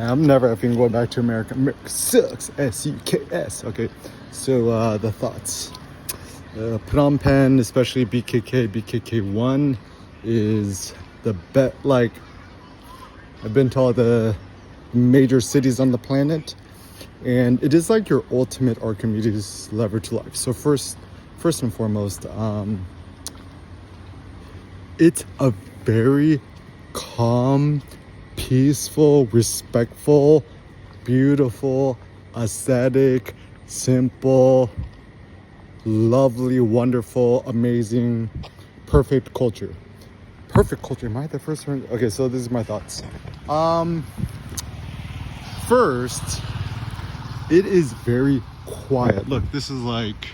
I'm never effing going back to America. America sucks. S-U-K-S. Okay, so the thoughts. Phnom Penh, especially BKK1, is the bet. Like, I've been to all the major cities on the planet, and it is like your ultimate Archimedes lever to life. So first and foremost, it's a very calm, peaceful, respectful, beautiful, aesthetic, simple, lovely, wonderful, amazing, perfect culture. Perfect culture. Am I the first one? Okay, so this is my thoughts. First, it is very quiet. Look, this is like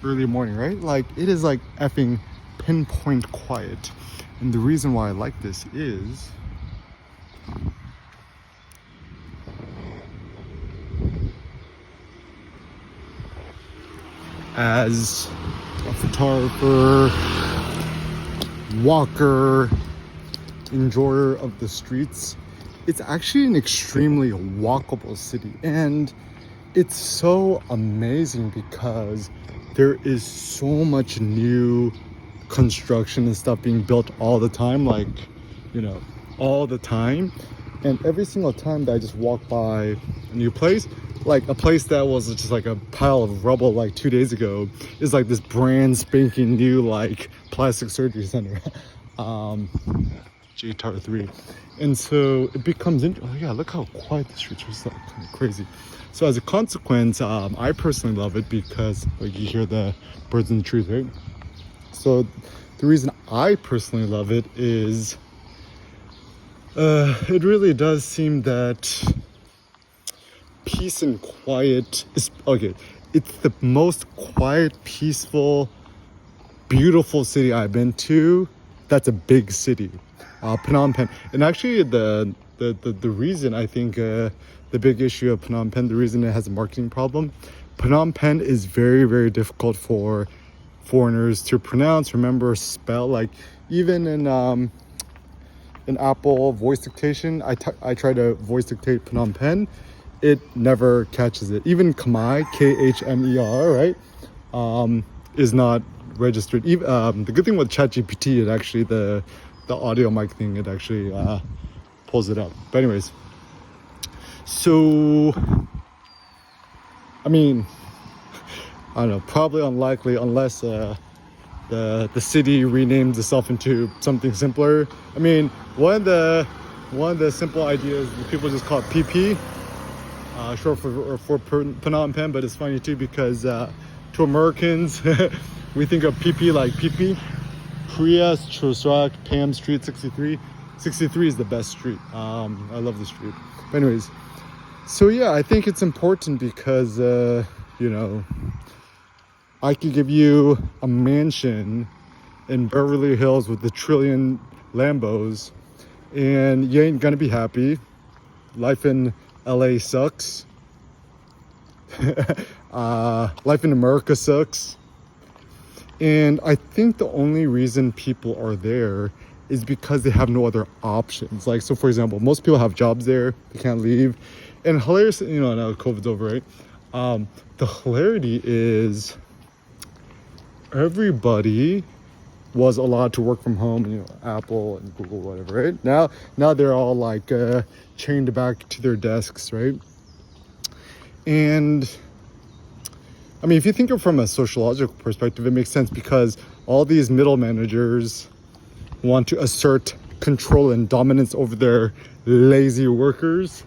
early morning, right? Like, it is like effing pinpoint quiet. And the reason why I like this is as a photographer, walker, enjoyer of the streets, it's actually an extremely walkable city. And it's so amazing because there is so much new construction and stuff being built all the time, like, all the time. And every single time that I just walk by a new place, like a place that was just like a pile of rubble like 2 days ago, is like this brand spanking new like plastic surgery center. JTAR 3. And so it becomes oh yeah, look how quiet the streets are. Like kind of crazy. So as a consequence, I personally love it because like you hear the birds in the trees, right? So the reason I personally love it is it really does seem that peace and quiet is okay. It's the most quiet, peaceful, beautiful city I've been to. That's a big city, Phnom Penh. And actually, the reason I think the big issue of Phnom Penh, the reason it has a marketing problem, Phnom Penh is very, very difficult for foreigners to pronounce, remember, spell. Like even in Apple voice dictation, I try to voice dictate Phnom Penh, it never catches it. Even Khmer, Khmer, right, is not registered. Even the good thing with ChatGPT, it actually the audio mic thing, it actually pulls it up. But anyways, so I mean, I don't know, probably unlikely unless the city renames itself into something simpler. I mean, one of the simple ideas, people just call it PP, short for Phnom Penh, but it's funny too because to Americans, we think of PP like PP. Korea, Chosrak, Pam Street, 63. 63 is the best street. I love the street. But anyways, so yeah, I think it's important because, I could give you a mansion in Beverly Hills with the trillion Lambos, and you ain't gonna be happy. Life in LA sucks. Life in America sucks. And I think the only reason people are there is because they have no other options. Like, so for example, most people have jobs there, they can't leave. And hilarious, now COVID's over, right? The hilarity is everybody was allowed to work from home, Apple and Google, whatever, right? Now they're all like chained back to their desks, right? And I mean, if you think of it from a sociological perspective, it makes sense because all these middle managers want to assert control and dominance over their lazy workers,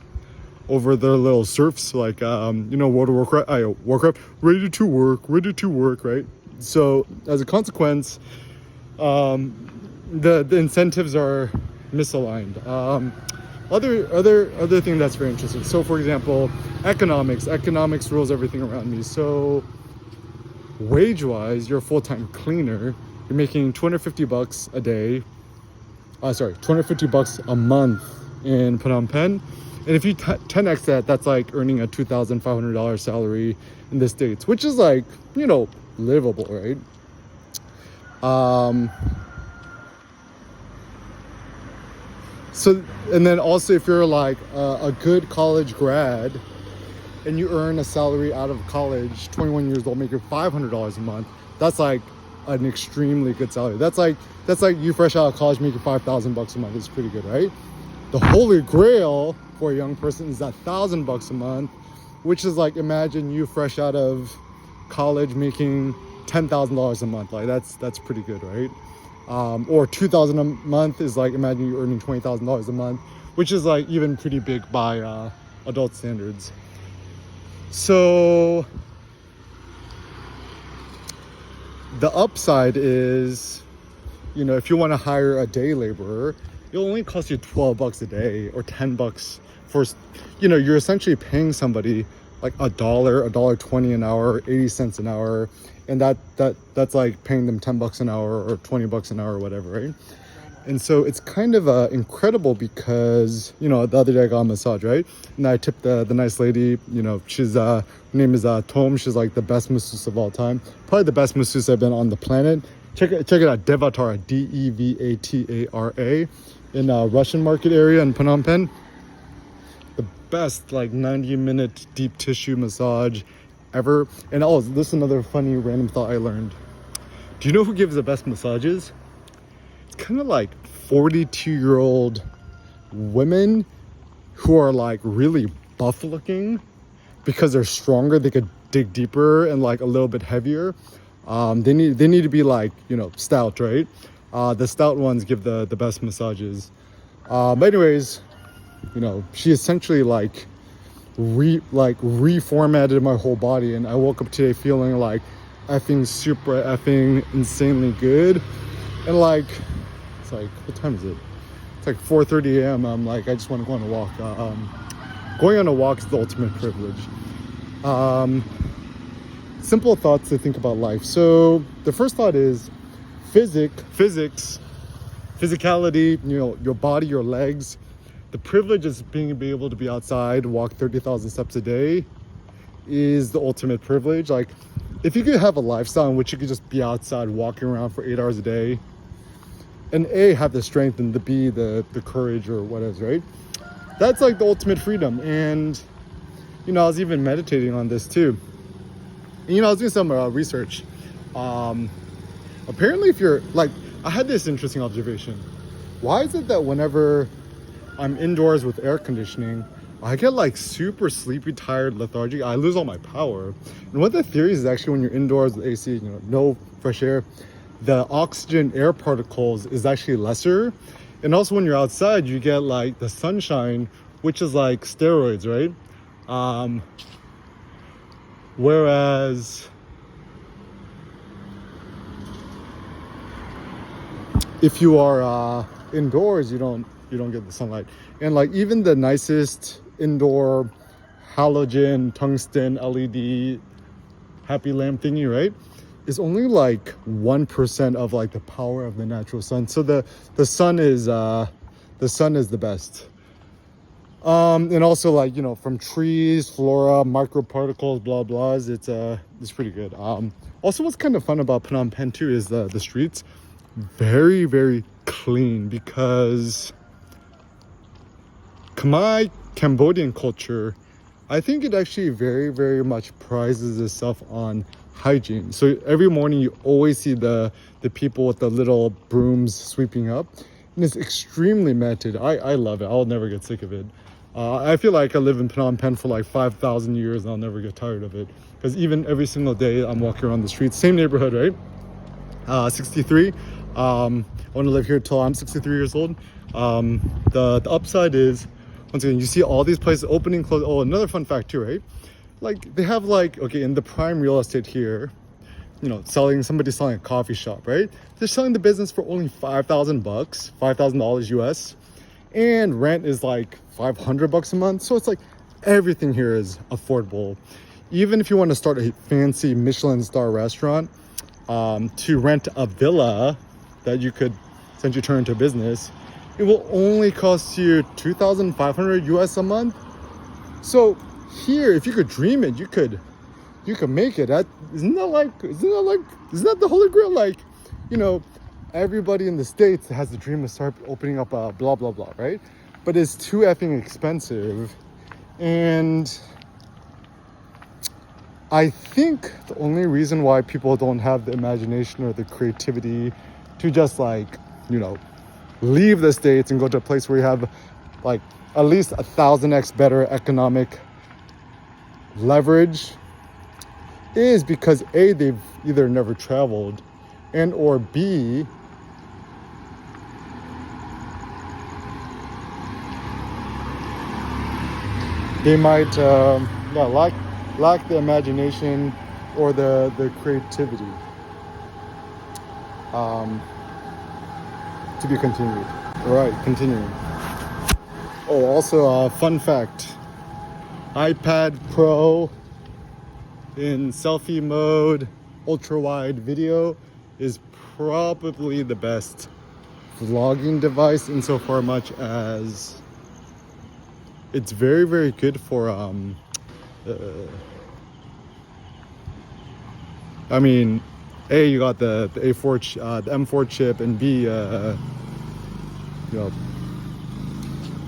over their little serfs, like, World of Warcraft, ready to work, right? So as a consequence, the incentives are misaligned. Other thing that's very interesting. So for example, economics rules everything around me. So wage-wise, you're a full-time cleaner. You're making $250 a day. $250 a month in Phnom Penh. And if you 10x that, that's like earning a $2,500 salary in the States, which is like, livable, right? So, and then also if you're like a good college grad and you earn a salary out of college, 21 years old, making $500 a month, that's like an extremely good salary. That's like you fresh out of college making $5,000 a month. It's pretty good, right? The holy grail for a young person is that $1,000 a month, which is like, imagine you fresh out of college making $10,000 a month. Like that's pretty good, right? Or $2,000 a month is like, imagine you earning $20,000 a month, which is like even pretty big by adult standards. So the upside is, if you want to hire a day laborer, it'll only cost you $12 a day or $10 for, you're essentially paying somebody like $1.20 an hour, 80 cents an hour. And that's like paying them $10 an hour or $20 an hour or whatever, right? And so it's kind of incredible because, the other day I got a massage, right? And I tipped the nice lady, she's, her name is Tom. She's like the best masseuse of all time. Probably the best masseuse I've been on the planet. Check it out, Devatara, Devatara, in Russian market area in Phnom Penh. The best like 90-minute deep tissue massage ever. And this is another funny random thought I learned. Do you know who gives the best massages? It's kind of like 42-year-old women who are like really buff looking because they're stronger. They could dig deeper and like a little bit heavier. They need to be like, stout, right? The stout ones give the best massages. But anyways, she essentially like reformatted my whole body, and I woke up today feeling like super insanely good. And like, it's like, what time is it? It's like 4:30 a.m. I'm like, I just want to go on a walk. Going on a walk is the ultimate privilege. Simple thoughts to think about life. So the first thought is physics, physicality, your body, your legs. The privilege of being able to be outside, walk 30,000 steps a day is the ultimate privilege. Like, if you could have a lifestyle in which you could just be outside walking around for 8 hours a day, and A, have the strength, and B, the courage or whatever, right? That's like the ultimate freedom. And, I was even meditating on this too. And, I was doing some research. Apparently if you're like, I had this interesting observation. Why is it that whenever I'm indoors with air conditioning, I get like super sleepy, tired, lethargic. I lose all my power. And one of the theories is actually when you're indoors with AC, no fresh air, the oxygen air particles is actually lesser. And also when you're outside, you get like the sunshine, which is like steroids, right? Whereas if you are indoors, you don't get the sunlight. And like even the nicest indoor halogen tungsten LED happy lamp thingy, right, is only like 1% of like the power of the natural sun. So the sun is the best. And also like, from trees, flora, microparticles, blah blahs, it's pretty good. Also what's kind of fun about Phnom Penh too is the streets very, very clean, because Khmer Cambodian culture, I think it actually very, very much prizes itself on hygiene. So every morning you always see the people with the little brooms sweeping up, and it's extremely meditative. I love it. I'll never get sick of it. I feel like I live in Phnom Penh for like 5,000 years and I'll never get tired of it, because even every single day I'm walking around the streets, same neighborhood, right? 63. I want to live here till I'm 63 years old. The upside is, once again, you see all these places opening, close. Oh, another fun fact too, right? Like they have like, okay, in the prime real estate here, somebody's selling a coffee shop, right? They're selling the business for only $5,000, $5,000 US, and rent is like $500 a month. So it's like everything here is affordable. Even if you want to start a fancy Michelin star restaurant, to rent a villa that you could essentially turn into a business, it will only cost you $2,500 US a month. So here, if you could dream it, you could make it. Isn't that the holy grail? Like, everybody in the States has the dream to start opening up a blah blah blah, right? But it's too effing expensive. And I think the only reason why people don't have the imagination or the creativity to just like, leave the States and go to a place where you have like at least 1,000x better economic leverage is because A, they've either never traveled, and or B, they might lack the imagination or the creativity. To be continued. All right, continuing. Oh, also, fun fact. iPad Pro in selfie mode, ultra wide video is probably the best vlogging device insofar much as it's very, very good for, I mean, A, you got the A4, the M4 chip, and B,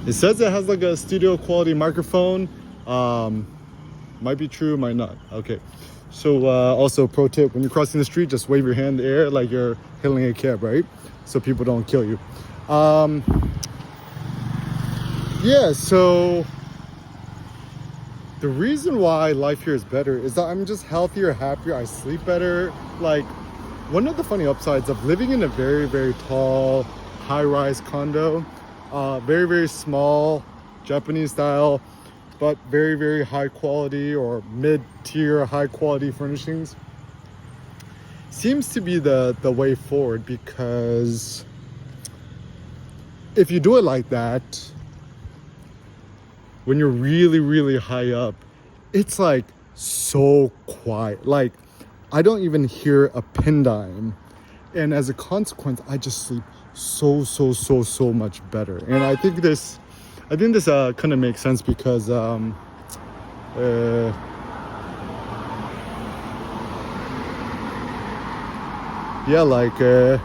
it says it has like a studio quality microphone. Might be true, might not. Okay. So also pro tip, when you're crossing the street, just wave your hand in the air like you're hailing a cab, right? So people don't kill you. Yeah, so the reason why life here is better is that I'm just healthier, happier, I sleep better. Like, one of the funny upsides of living in a very, very tall, high-rise condo, very, very small, Japanese style, but very, very high quality or mid-tier high quality furnishings seems to be the way forward, because if you do it like that, when you're really, really high up, it's like so quiet. Like, I don't even hear a pin dime. And as a consequence, I just sleep so much better. And I think this kind of makes sense because yeah, like if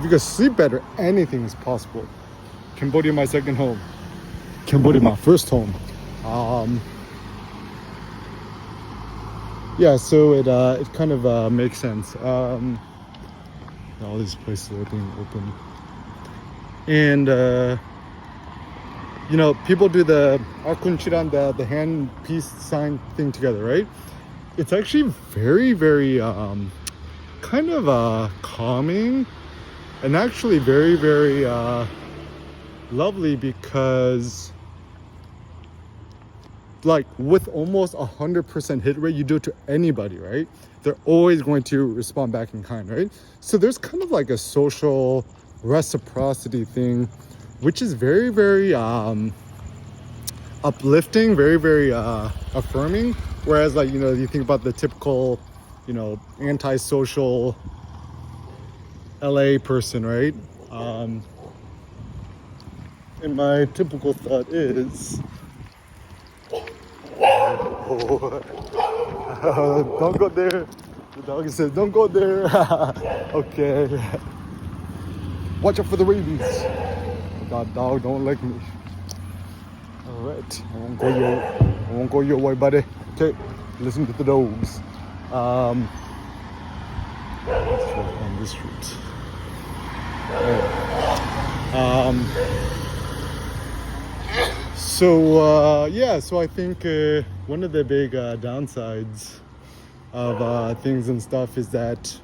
you can sleep better, anything is possible. Cambodia, my second home. Cambodia, my first home. Yeah, so it kind of makes sense. All these places are being open, and people do the akunchiran, the hand peace sign thing together, right? It's actually very, very kind of calming, and actually very, very lovely, because like with almost 100% hit rate, you do it to anybody, right? They're always going to respond back in kind, right? So there's kind of like a social reciprocity thing, which is very, very uplifting, very, very affirming. Whereas like, you think about the typical, antisocial LA person, right? And my typical thought is, don't go there. The dog says, don't go there. Okay. Watch out for the rabies. That dog don't like me. Alright. I won't go your way, buddy. Okay. Listen to the dogs. Let's walk on this street. So so I think one of the big downsides of things and stuff is that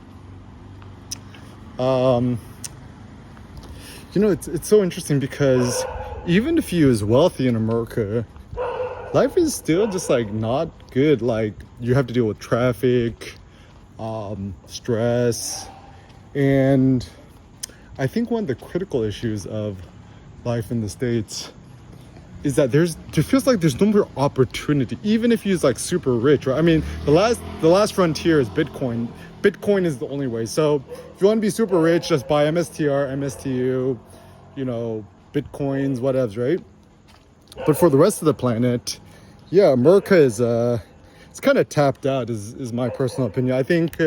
it's so interesting, because even if you is wealthy in America, life is still just like not good. Like, you have to deal with traffic, stress, and I think one of the critical issues of life in the States is that it feels like there's no more opportunity, even if you're like super rich, right? I mean, the last frontier is Bitcoin. Bitcoin is the only way. So if you want to be super rich, just buy MSTR, MSTU, Bitcoins, whatevs, right? But for the rest of the planet, yeah, America is it's kind of tapped out, is my personal opinion. I think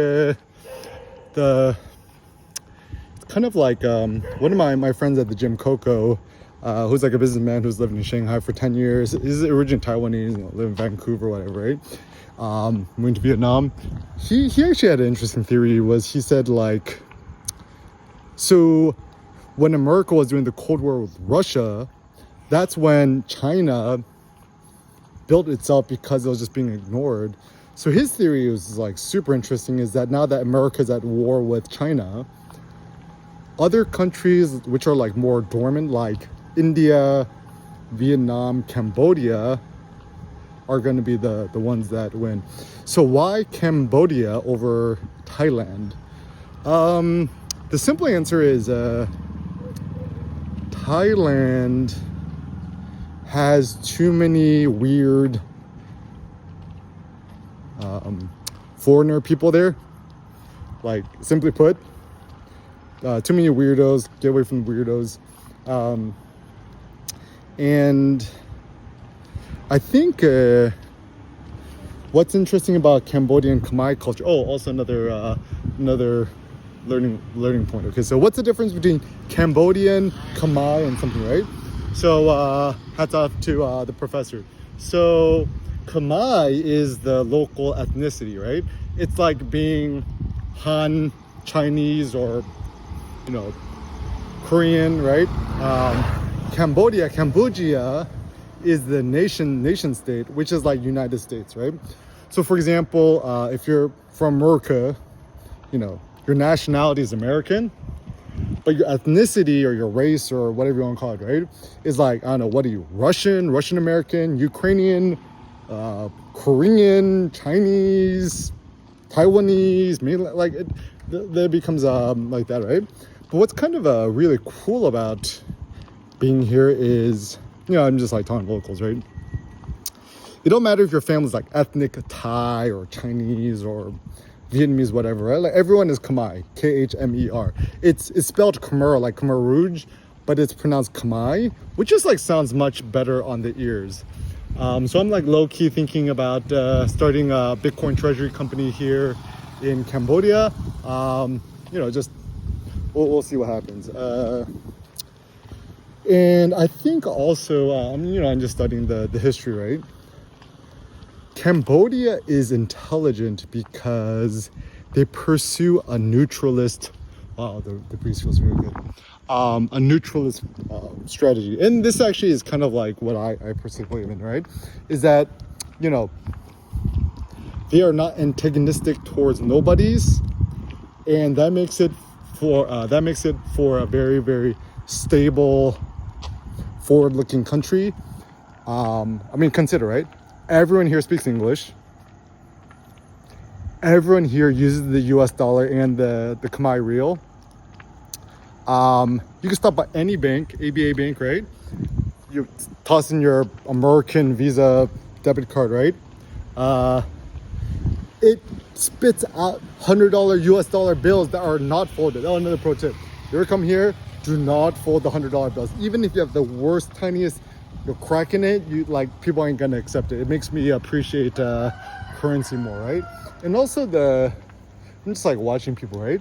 kind of like one of my friends at the gym, Coco, who's like a businessman who's lived in Shanghai for 10 years. He's originally Taiwanese, live in Vancouver, whatever, right? Moved to Vietnam. He actually had an interesting theory. He said like, so when America was doing the Cold War with Russia, that's when China built itself because it was just being ignored. So his theory was like super interesting, is that now that America's at war with China, other countries which are like more dormant, like India, Vietnam, Cambodia, are going to be the ones that win. So why Cambodia over Thailand? The simple answer is Thailand has too many weird foreigner people there. Like, simply put, too many weirdos. Get away from the weirdos. And I think what's interesting about Cambodian Khmer culture. Oh, also another learning point. Okay, so what's the difference between Cambodian, Khmer, and something, right? So hats off to the professor. So Khmer is the local ethnicity, right? It's like being Han, Chinese, or Korean, right? Cambodia is the nation state, which is like United States, right? So for example, if you're from America, your nationality is American, but your ethnicity or your race or whatever you want to call it, right, is like, I don't know, what are you, Russian American, Ukrainian, Korean, Chinese, Taiwanese, like that becomes like that, right? But what's kind of really cool about being here is, I'm just like talking locals, right? It don't matter if your family's like ethnic Thai or Chinese or Vietnamese, whatever, right? Like everyone is Khmer, Khmer. It's spelled Khmer, like Khmer Rouge, but it's pronounced Khmer, which just like sounds much better on the ears. So I'm like low key thinking about starting a Bitcoin treasury company here in Cambodia. Just we'll see what happens. And I think also, I'm just studying the history, right? Cambodia is intelligent because they pursue a neutralist. Wow, the breeze feels really good. A neutralist strategy, and this actually is kind of like what I personally believe in, right? Is that they are not antagonistic towards nobodies, and that makes it for a very, very stable, forward-looking country. Consider, right? Everyone here speaks English. Everyone here uses the US dollar and the Khmer Real. You can stop by any bank, ABA bank, right? You toss in your American Visa debit card, right? It spits out $100 US dollar bills that are not folded. Oh, another pro tip. You ever come here, do not fold the $100 bills. Even if you have the worst, tiniest crack in it, people ain't gonna accept it. It makes me appreciate currency more, right? And also I'm just like watching people, right?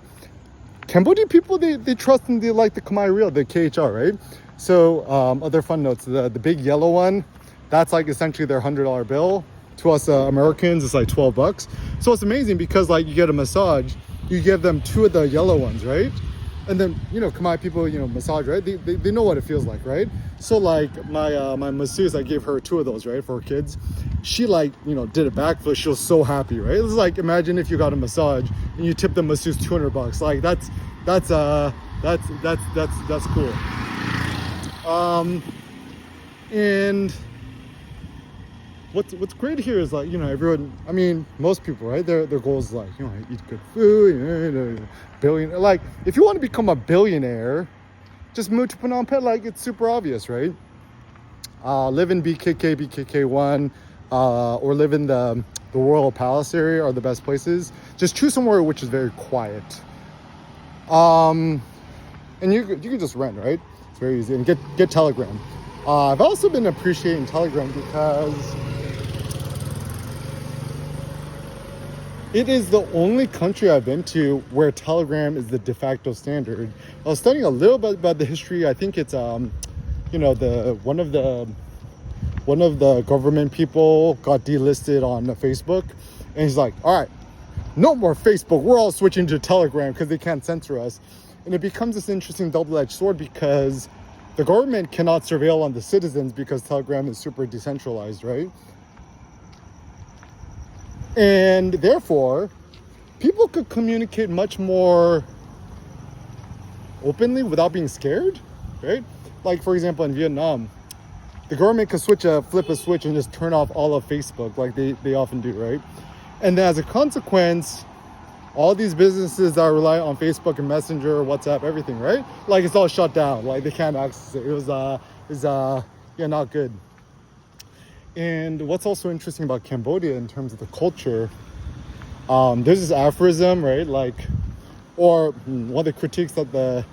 Cambodian people, they trust and they like the Khmer Real, the KHR, right? So other fun notes, the big yellow one, that's like essentially their $100 bill. To us Americans, it's like $12. So it's amazing because like you get a massage, you give them two of the yellow ones, right? And then Khmer people massage, right? They know what it feels like, right? So like my masseuse, I gave her two of those, right, for her kids. She did a backflip. She was so happy, right? It's like, imagine if you got a massage and you tip the masseuse $200. Like that's cool. And what's great here is like everyone. Most people, right? Their goal is like eat good food. Billion. Like if you want to become a billionaire, just move to Phnom Penh. Like it's super obvious, right? Live in BKK1, or live in the Royal Palace area are the best places. Just choose somewhere which is very quiet. And you can just rent, right? It's very easy, and get Telegram. I've also been appreciating Telegram because It is the only country I've been to where Telegram is the de facto standard. I was studying a little bit about the history. I think it's the one of the government people got delisted on Facebook, and he's like, all right, no more Facebook, we're all switching to Telegram because they can't censor us. And it becomes this interesting double-edged sword because the government cannot surveil on the citizens because Telegram is super decentralized, right? And therefore, people could communicate much more openly without being scared, right? Like, for example, in Vietnam, the government could flip a switch and just turn off all of Facebook like they often do, right? And then as a consequence, all these businesses that rely on Facebook and Messenger, WhatsApp, everything, right? Like, it's all shut down. Like, they can't access it. It was not good. And what's also interesting about Cambodia in terms of the culture, there's this aphorism, right? Like, or one of the critiques that the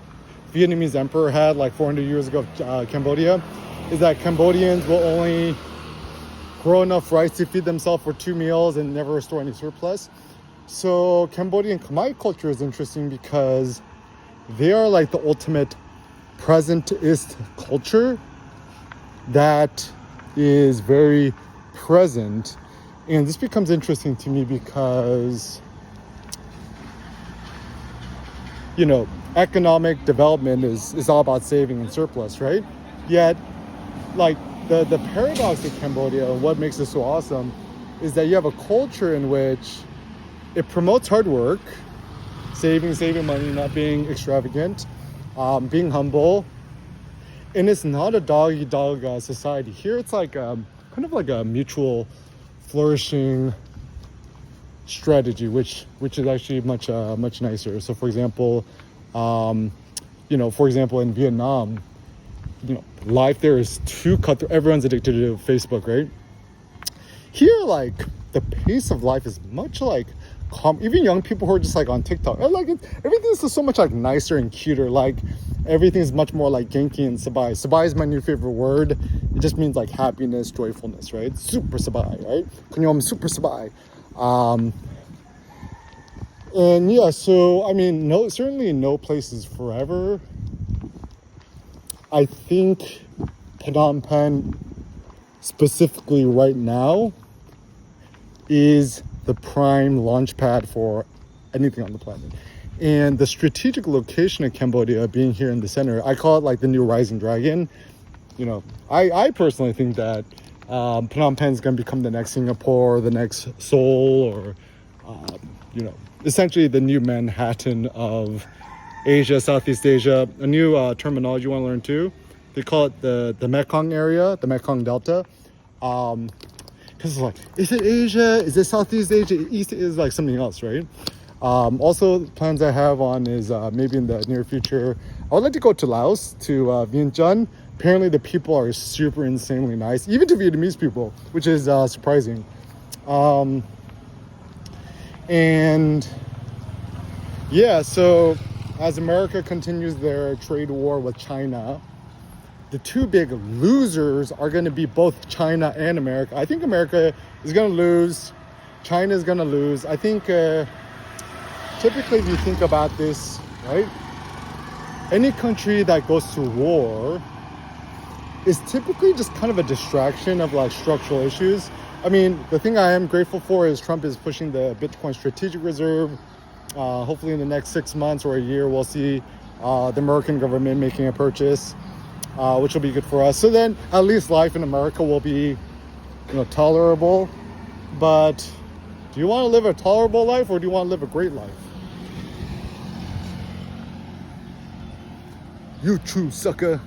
Vietnamese emperor had like 400 years ago of Cambodia is that Cambodians will only grow enough rice to feed themselves for 2 meals and never restore any surplus. So Cambodian Khmer culture is interesting because they are like the ultimate presentist culture that is very present. And this becomes interesting to me because, economic development is all about saving and surplus, right? Yet, like, the paradox of Cambodia, and what makes it so awesome, is that you have a culture in which it promotes hard work, saving money, not being extravagant, being humble, and it's not a dog-eat-dog society. Here, it's like kind of like a mutual flourishing strategy, which is actually much nicer. So, for example, in Vietnam, life there is too cutthroat. Everyone's addicted to Facebook, right? Here, like, the pace of life is much like calm. Even young people who are just like on TikTok, everything's just so much like nicer and cuter. Like, everything's much more like Genki and Sabai. Sabai is my new favorite word. It just means like happiness, joyfulness, right? Super Sabai, right? Kanyom super Sabai. And yeah, so I mean, certainly no place is forever. I think Phnom Penh specifically right now is the prime launch pad for anything on the planet. And the strategic location of Cambodia being here in the center, I call it like the new rising dragon. I personally think that Phnom Penh is going to become the next Singapore, the next Seoul, or, essentially the new Manhattan of Asia, Southeast Asia. A new terminology you want to learn too. They call it the Mekong area, the Mekong Delta. Because it's like, is it Asia? Is it Southeast Asia? East is like something else, right? Also, plans I have on is maybe in the near future, I would like to go to Laos, to Vientiane. Apparently the people are super insanely nice, even to Vietnamese people, which is surprising. And yeah, so as America continues their trade war with China, the two big losers are going to be both China and America. I think America is going to lose. China is going to lose. I think typically if you think about this, right, any country that goes to war is typically just kind of a distraction of like structural issues. I mean, the thing I am grateful for is Trump is pushing the Bitcoin strategic reserve. Hopefully in the next 6 months or a year, we'll see the American government making a purchase, which will be good for us. So then at least life in America will be, tolerable. But do you want to live a tolerable life or do you want to live a great life? You true sucker.